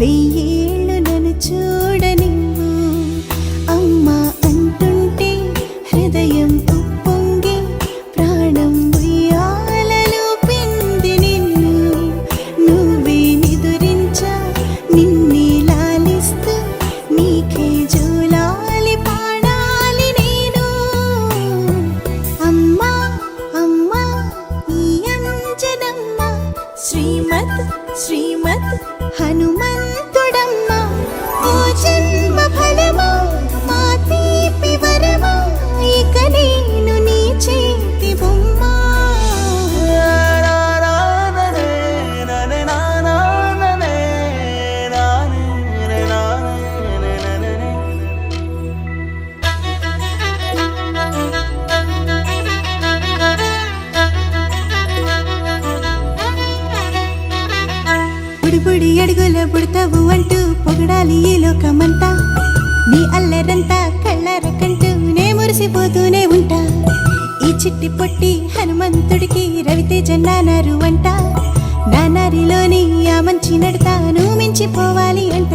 వెయ్యేళ్ళు నన్ను చూడనివ్వు అమ్మా అంటుంటే హృదయం ఉప్పొంగి ప్రాణం ఉయ్యాలలో పిండి నిన్ను నువ్వే నిదురించా నిన్నే లాలిస్తూ నీకే జోలాలి పాడాలి నేను అమ్మా అమ్మా ఈ అంజనమ్మ శ్రీమత్ శ్రీమత్ హనుమంతుడమ్మ ఓ జన్మ ఫలమా మా తీపి వరమా ఇక నేను నీ చేతి బొమ్మ బుడి అడుగుల బుడతావు అంటూ పొగడాలి ఈ లోకమంతా నీ అల్లరంతా కళ్ళరకంటూ నే మురిసిపోతూనే ఉంటా ఈ చిట్టి పొట్టి హనుమంతుడికి రవితేజ నానారు అంట నానారిలోని ఆ మంచి నడతా నువ్వు మించిపోవాలి అంట